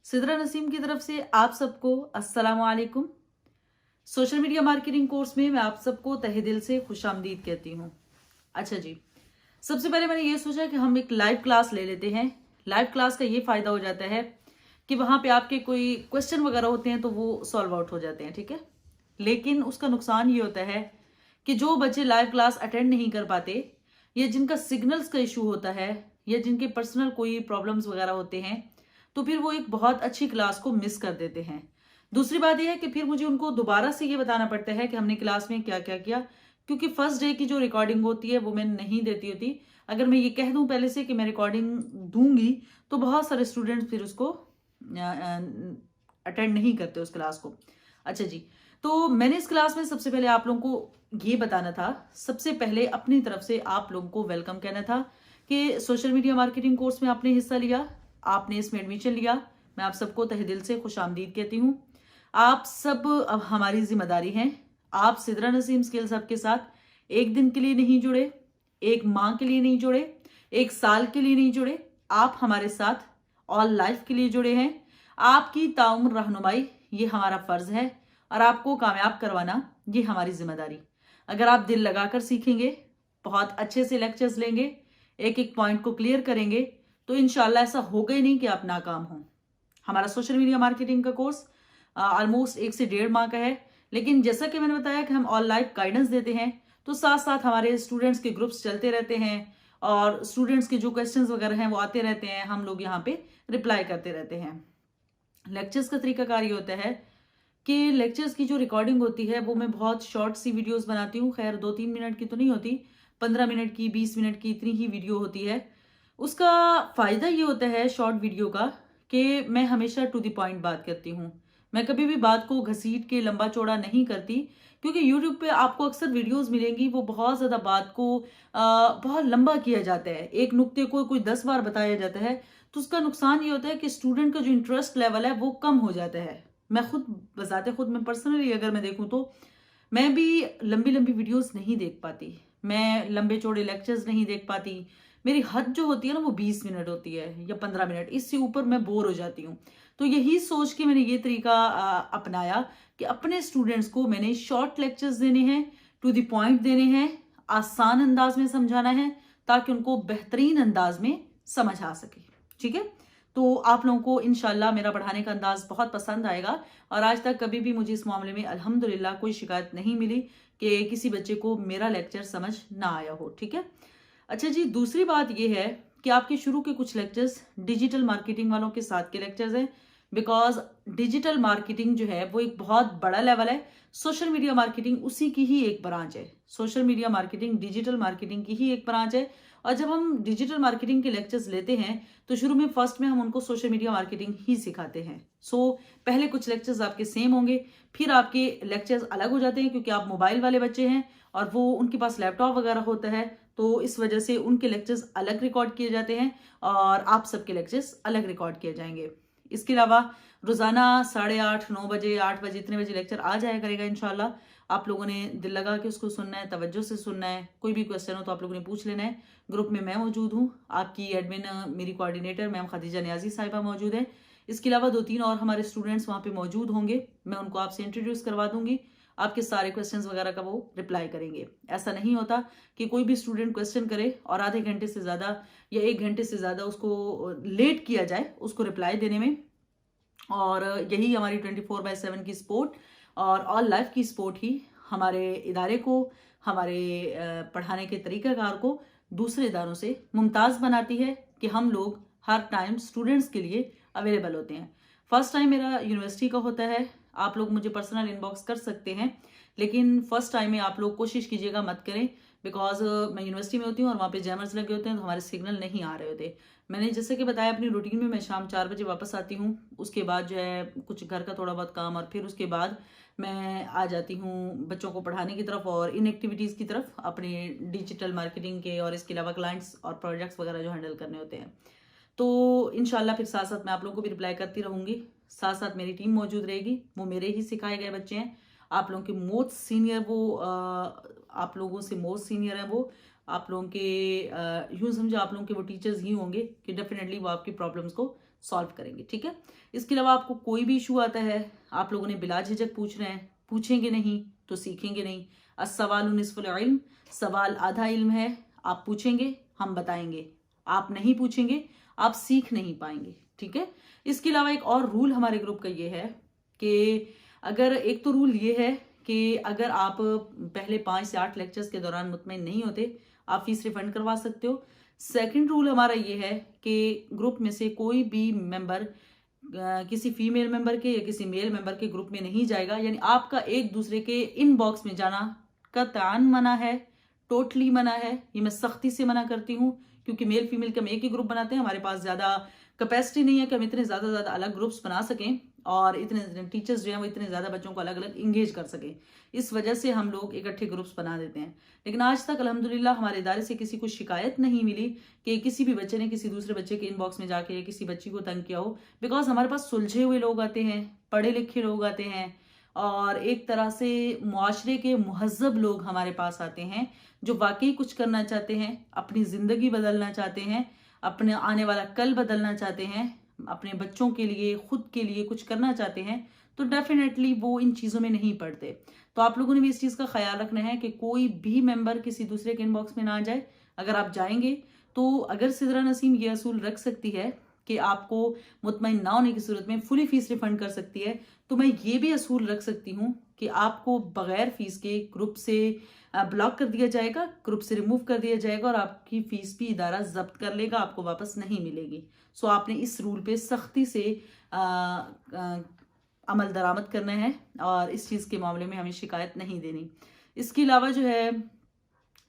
सिदरा नसीम की तरफ से आप सबको अस्सलाम वालेकुम। सोशल मीडिया मार्केटिंग कोर्स में मैं आप सबको तहे दिल से खुशामदीद कहती हूँ। अच्छा जी, सबसे पहले मैंने ये सोचा कि हम एक लाइव क्लास ले लेते हैं। लाइव क्लास का ये फायदा हो जाता है कि वहां पे आपके कोई क्वेश्चन वगैरह होते हैं तो वो सॉल्व आउट हो जाते हैं, ठीक है। लेकिन उसका नुकसान ये होता है कि जो बच्चे लाइव क्लास अटेंड नहीं कर पाते या जिनका सिग्नल्स का इशू होता है या जिनके पर्सनल कोई प्रॉब्लम्स वगैरह होते हैं, तो फिर वो एक बहुत अच्छी क्लास को मिस कर देते हैं। दूसरी बात यह है कि फिर मुझे उनको दोबारा से ये बताना पड़ता है कि हमने क्लास में क्या क्या किया, क्योंकि फर्स्ट डे की जो रिकॉर्डिंग होती है वो मैं नहीं देती होती। अगर मैं ये कह दूं पहले से कि मैं रिकॉर्डिंग दूंगी तो बहुत सारे स्टूडेंट्स फिर उसको अटेंड नहीं करते उस क्लास को। अच्छा जी, तो मैंने इस क्लास में सबसे पहले आप लोगों को ये बताना था, सबसे पहले अपनी तरफ से आप लोगों को वेलकम कहना था कि सोशल मीडिया मार्केटिंग कोर्स में आपने हिस्सा लिया, आपने इसमें एडमिशन लिया। मैं आप सबको तहे दिल से खुशामदीद कहती हूँ। आप सब अब हमारी जिम्मेदारी है। आप सिदरा नसीम स्किल्स हब के साथ एक दिन के लिए नहीं जुड़े, एक माह के लिए नहीं जुड़े, एक साल के लिए नहीं जुड़े, आप हमारे साथ ऑल लाइफ के लिए जुड़े हैं। आपकी ताउम्र रहनुमाई ये हमारा फर्ज है और आपको कामयाब करवाना ये हमारी जिम्मेदारी। अगर आप दिल लगाकर सीखेंगे, बहुत अच्छे से लेक्चर्स लेंगे, एक एक पॉइंट को क्लियर करेंगे, तो इंशाल्लाह ऐसा होगा ही नहीं कि आप नाकाम हों। हमारा सोशल मीडिया मार्केटिंग का कोर्स ऑलमोस्ट 1 से 1.5 माह का है, लेकिन जैसा कि मैंने बताया कि हम ऑल लाइफ गाइडेंस देते हैं, तो साथ साथ हमारे स्टूडेंट्स के ग्रुप्स चलते रहते हैं और स्टूडेंट्स के जो क्वेश्चंस वगैरह हैं वो आते रहते हैं, हम लोग यहाँ पे रिप्लाई करते रहते हैं। लेक्चर्स का तरीकाकार ये होता है कि लेक्चर्स की जो रिकॉर्डिंग होती है वो मैं बहुत शॉर्ट सी वीडियोस बनाती हूँ। खैर 2-3 मिनट की तो नहीं होती, 15 मिनट की, 20 मिनट की, इतनी ही वीडियो होती है। उसका फायदा ये होता है शॉर्ट वीडियो का कि मैं हमेशा टू द पॉइंट बात करती हूँ। मैं कभी भी बात को घसीट के लंबा चौड़ा नहीं करती, क्योंकि यूट्यूब पे आपको अक्सर वीडियोस मिलेंगी वो बहुत ज्यादा बात को बहुत लंबा किया जाता है, एक नुक्ते को कोई 10 बार बताया जाता है। तो उसका नुकसान ये होता है कि स्टूडेंट का जो इंटरेस्ट लेवल है वो कम हो जाता है। मैं खुद बजाते खुद मैं पर्सनली अगर मैं देखूं तो मैं भी लंबी लंबी वीडियोस नहीं देख पाती, मैं लंबे चौड़े लेक्चर्स नहीं देख पाती। मेरी हद जो होती है ना वो 20 मिनट होती है या 15 मिनट, इससे ऊपर मैं बोर हो जाती हूँ। तो यही सोच के मैंने ये तरीका अपनाया कि अपने स्टूडेंट्स को मैंने शॉर्ट लेक्चर्स देने हैं, टू द पॉइंट देने हैं, आसान अंदाज में समझाना है ताकि उनको बेहतरीन अंदाज में समझ आ सके, ठीक है। तो आप लोगों को इंशाल्लाह मेरा पढ़ाने का अंदाज बहुत पसंद आएगा और आज तक कभी भी मुझे इस मामले में अल्हम्दुलिल्लाह कोई शिकायत नहीं मिली कि किसी बच्चे को मेरा लेक्चर समझ ना आया हो, ठीक है। अच्छा जी, दूसरी बात यह है कि आपके शुरू के कुछ लेक्चर्स डिजिटल मार्केटिंग वालों के साथ के लेक्चर्स हैं, बिकॉज डिजिटल मार्केटिंग जो है वो एक बहुत बड़ा लेवल है। सोशल मीडिया मार्केटिंग उसी की ही एक ब्रांच है। Social media marketing digital marketing की ही एक ब्रांच है। और जब हम डिजिटल मार्केटिंग के लेक्चर्स लेते हैं तो शुरू में फर्स्ट में हम उनको सोशल मीडिया मार्केटिंग ही सिखाते हैं। पहले कुछ लेक्चर्स आपके सेम होंगे, फिर आपके लेक्चर्स अलग हो जाते हैं क्योंकि आप मोबाइल वाले बच्चे हैं और वो उनके पास लैपटॉप वगैरह होता है, तो इस वजह से उनके लेक्चर्स अलग रिकॉर्ड किए जाते हैं और आप सबके लेक्चर्स अलग रिकॉर्ड किए जाएंगे। इसके अलावा रोजाना 8:30, 9 बजे, 8 बजे, इतने बजे लेक्चर आ जाया करेगा इंशाल्लाह। आप लोगों ने दिल लगा के उसको सुनना है, तवज्जो से सुनना है। कोई भी क्वेश्चन हो तो आप लोगों ने पूछ लेना है। ग्रुप में मैं मौजूद हूँ, आपकी एडमिन मेरी कोऑर्डिनेटर मैम खदीजा नियाजी साहिबा मौजूद है। इसके अलावा 2-3 और हमारे स्टूडेंट्स वहाँ पे मौजूद होंगे, मैं उनको आपसे इंट्रोड्यूस करवा दूंगी। आपके सारे क्वेश्चंस वगैरह का वो रिप्लाई करेंगे। ऐसा नहीं होता कि कोई भी स्टूडेंट क्वेश्चन करे और आधे घंटे से ज्यादा या 1 घंटे से ज्यादा उसको लेट किया जाए उसको रिप्लाई देने में। और यही हमारी 24/7 की सपोर्ट और ऑल लाइफ की सपोर्ट ही हमारे इदारे को, हमारे पढ़ाने के तरीकाकार को दूसरे इदारों से मुमताज़ बनाती है कि हम लोग हर टाइम स्टूडेंट्स के लिए अवेलेबल होते हैं। फर्स्ट टाइम मेरा यूनिवर्सिटी का होता है, आप लोग मुझे पर्सनल इनबॉक्स कर सकते हैं, लेकिन फर्स्ट टाइम में आप लोग कोशिश कीजिएगा मत करें, बिकॉज मैं यूनिवर्सिटी में होती हूँ और वहाँ पे जैमर्स लगे होते हैं तो हमारे सिग्नल नहीं आ रहे होते। मैंने जैसे कि बताया अपनी रूटीन में मैं शाम 4 बजे वापस आती हूँ, उसके बाद जो है कुछ घर का थोड़ा बहुत काम और फिर उसके बाद मैं आ जाती हूँ बच्चों को पढ़ाने की तरफ और इन एक्टिविटीज़ की तरफ, अपने डिजिटल मार्केटिंग के और इसके अलावा क्लाइंट्स और प्रोजेक्ट्स वगैरह जो हैंडल करने होते हैं। तो इंशाल्लाह फिर साथ साथ मैं आप लोगों को भी रिप्लाई करती रहूंगी। साथ साथ मेरी टीम मौजूद रहेगी, वो मेरे ही सिखाए गए बच्चे हैं। आप लोगों के मोस्ट सीनियर वो आप लोगों से मोस्ट सीनियर है वो, आप लोगों के यूं समझो आप लोगों के वो टीचर्स ही होंगे कि डेफिनेटली वो आपकी प्रॉब्लम्स को सॉल्व करेंगे, ठीक है। इसके अलावा आपको कोई भी इशू आता है, आप लोगों ने बिला झिझक पूछना है, पूछेंगे नहीं तो सीखेंगे नहीं। अस्सवालु निस्फुल इल्म, सवाल आधा इल्म है। आप पूछेंगे, हम बताएंगे, आप नहीं पूछेंगे, आप सीख नहीं पाएंगे, ठीक है। इसके अलावा एक और रूल हमारे ग्रुप का ये है कि अगर एक तो रूल ये है कि अगर आप पहले 5 से 8 लेक्चर्स के दौरान मुतमईन नहीं होते, आप फीस रिफंड करवा सकते हो। सेकंड रूल हमारा ये है कि ग्रुप में से कोई भी मेंबर किसी फीमेल मेंबर के या किसी मेल मेंबर के ग्रुप में नहीं जाएगा, यानी आपका एक दूसरे के इनबॉक्स में जाना कतई मना है, टोटली मना है। ये मैं सख्ती से मना करती हूँ, क्योंकि मेल फीमेल का हम एक ही ग्रुप बनाते हैं, हमारे पास ज्यादा कैपेसिटी नहीं है कि हम इतने ज्यादा अलग ग्रुप्स बना सकें और इतने टीचर्स जो हैं वो इतने ज्यादा बच्चों को अलग अलग इंगेज कर सकें। इस वजह से हम लोग इकट्ठे ग्रुप्स बना देते हैं। लेकिन आज तक अल्हम्दुलिल्लाह हमारे इदारे से किसी को शिकायत नहीं मिली कि किसी भी बच्चे ने किसी दूसरे बच्चे के इनबॉक्स में जाके किसी बच्ची को तंग किया हो। बिकॉज हमारे पास सुलझे हुए लोग आते हैं, पढ़े लिखे लोग आते हैं और एक तरह से मुआशरे के मुहज्जब लोग हमारे पास आते हैं जो वाकई कुछ करना चाहते हैं, अपनी जिंदगी बदलना चाहते हैं, अपने आने वाला कल बदलना चाहते हैं, अपने बच्चों के लिए खुद के लिए कुछ करना चाहते हैं। तो डेफिनेटली वो इन चीज़ों में नहीं पड़ते। तो आप लोगों ने भी इस चीज़ का ख्याल रखना है कि कोई भी मेंबर किसी दूसरे के इनबॉक्स में ना जाए। अगर आप जाएंगे तो अगर सिदरा नसीम ये असूल रख सकती है कि आपको मुतमईन ना होने की सूरत में फुली फीस रिफंड कर सकती है, तो मैं ये भी असूल रख सकती हूँ कि आपको बगैर फीस के ग्रुप से ब्लॉक कर दिया जाएगा, ग्रुप से रिमूव कर दिया जाएगा और आपकी फीस भी इदारा जब्त कर लेगा, आपको वापस नहीं मिलेगी। सो आपने इस रूल पे सख्ती से अमल दरामद करना है और इस चीज़ के मामले में हमें शिकायत नहीं देनी। इसके अलावा जो है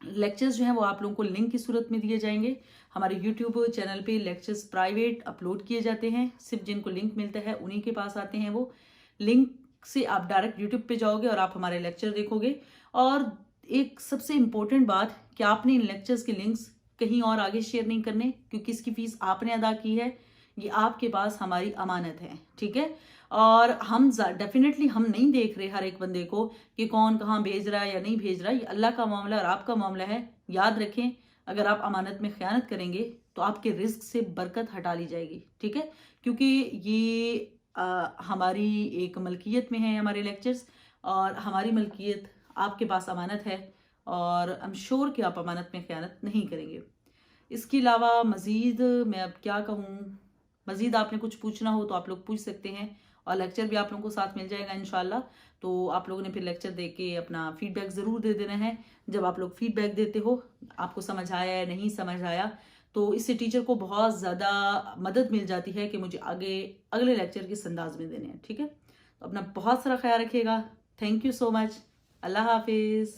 लेक्चर्स जो हैं वो आप लोगों को लिंक की सूरत में दिए जाएंगे। हमारे यूट्यूब चैनल पे लेक्चर्स प्राइवेट अपलोड किए जाते हैं, सिर्फ जिनको लिंक मिलता है उन्हीं के पास आते हैं वो लिंक से। आप डायरेक्ट यूट्यूब पे जाओगे और आप हमारे लेक्चर देखोगे। और एक सबसे इम्पोर्टेंट बात कि आपने इन लेक्चर्स के लिंक्स कहीं और आगे शेयर नहीं करने, क्योंकि इसकी फीस आपने अदा की है, ये आपके पास हमारी अमानत है, ठीक है। और हम डेफिनेटली हम नहीं देख रहे हर एक बंदे को कि कौन कहाँ भेज रहा है या नहीं भेज रहा है। ये अल्लाह का मामला और आपका मामला है। याद रखें, अगर आप अमानत में खयानत करेंगे तो आपके रिस्क से बरकत हटा ली जाएगी, ठीक है। क्योंकि ये हमारी एक मलकियत में है हमारे लेक्चर्स, और हमारी मलकियत आपके पास अमानत है और आई एम श्योर कि आप अमानत में खयानत नहीं करेंगे। इसके अलावा मज़ीद मैं अब क्या कहूँ, मज़ीद आपने कुछ पूछना हो तो आप लोग पूछ सकते हैं और लेक्चर भी आप लोगों को साथ मिल जाएगा इंशाल्लाह। तो आप लोगों ने फिर लेक्चर देख के अपना फीडबैक ज़रूर दे देना है। जब आप लोग फीडबैक देते हो, आपको समझ आया या नहीं समझ आया, तो इससे टीचर को बहुत ज़्यादा मदद मिल जाती है कि मुझे आगे अगले लेक्चर किस अंदाज में देने हैं, ठीक है। तो अपना बहुत सारा ख्याल रखिएगा। Thank you so much. Allah हाफिज़।